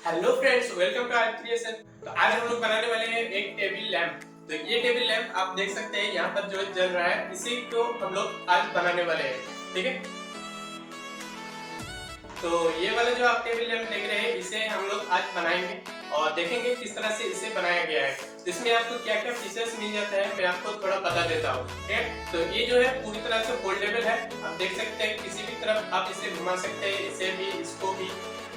Hello friends, welcome to our creation. तो आज हम लोग बनाने वाले हैं एक टेबल लैंप। तो ये टेबल लैंप आप देख सकते हैं यहाँ पर जो जल रहा है, इसी को हम लोग आज बनाने वाले हैं। ठीक है, तो ये वाला जो आप टेबल लैंप देख रहे हैं, इसे हम लोग आज बनाएंगे और देखेंगे किस तरह से इसे बनाया गया है। इसमें आपको क्या क्या फीचर्स मिल जाता है मैं आपको थोड़ा बता देता हूँ। ठीक है, तो ये जो है पूरी तरह से फोल्डेबल है। आप देख सकते हैं किसी भी तरफ आप इसे घुमा सकते हैं, इसे भी इसको भी।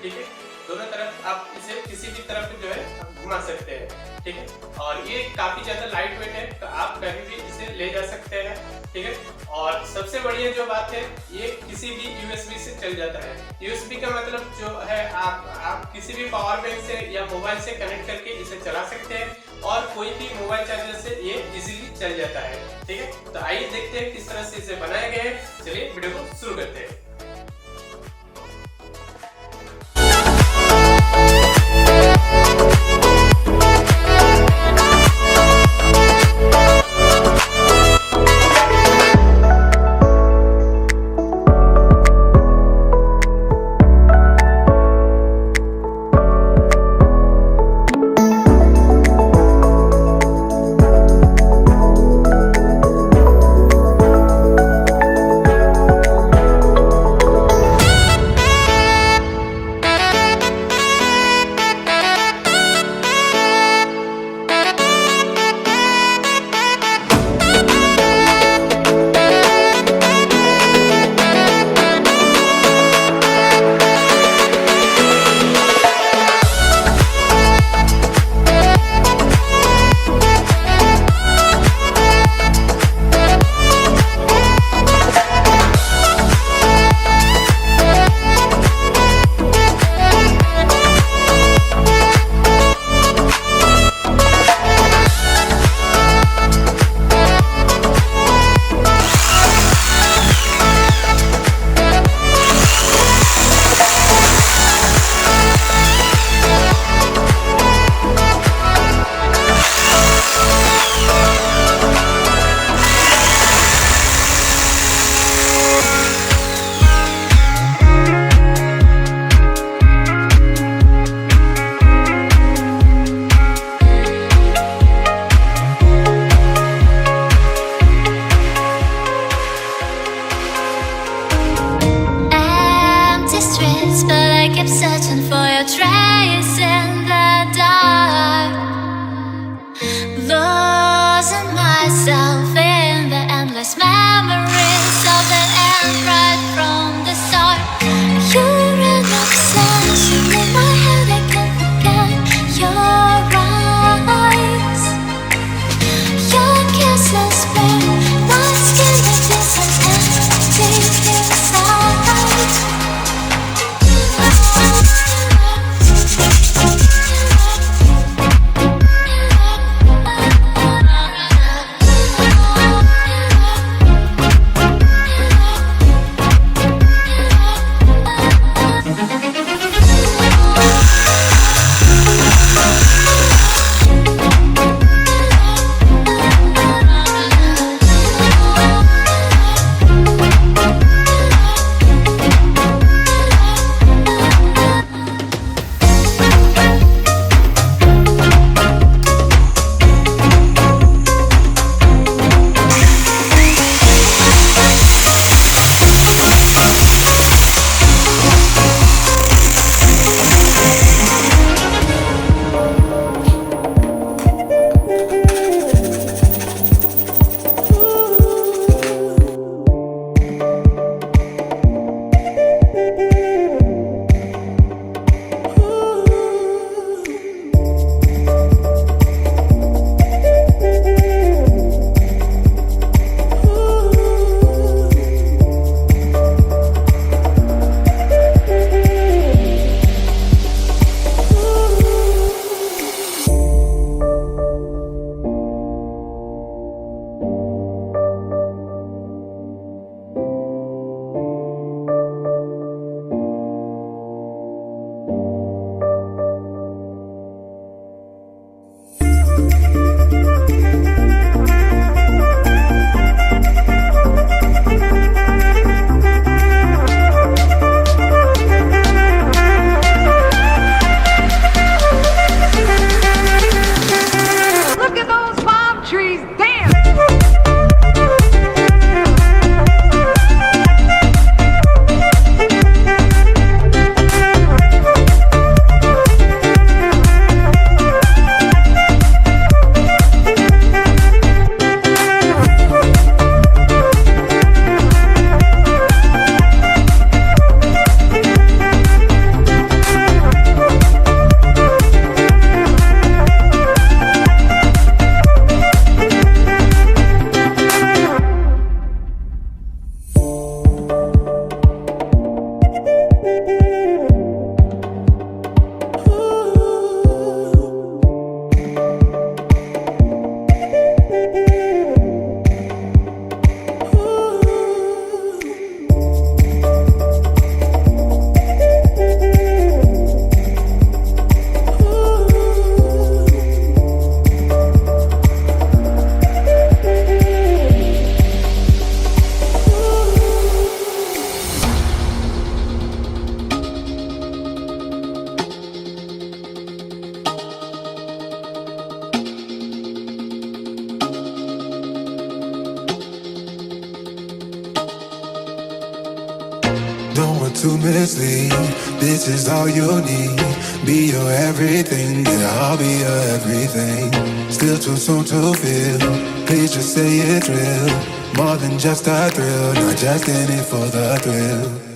ठीक है, दोनों तरफ आप इसे किसी भी तरफ जो है घुमा सकते हैं। ठीक है, और ये काफी ज्यादा लाइट वेट है, तो आप कहीं भी इसे ले जा सकते हैं। ठीक है, और सबसे बढ़िया जो बात है, ये किसी भी यूएसबी से चल जाता है। यूएसबी का मतलब जो है, आप किसी भी पावर बैंक से या मोबाइल से कनेक्ट करके इसे चला सकते हैं और कोई भी मोबाइल चार्जर से ये इजीली चल जाता है। ठीक है, तो आइए देखते हैं किस तरह से इसे बनाया गया है। चलिए वीडियो को शुरू करते हैं। to mislead. This is all you need. Be your everything, yeah, I'll be your everything. Still too soon to feel. Please just say it's real. More than just a thrill, not just in it for the thrill.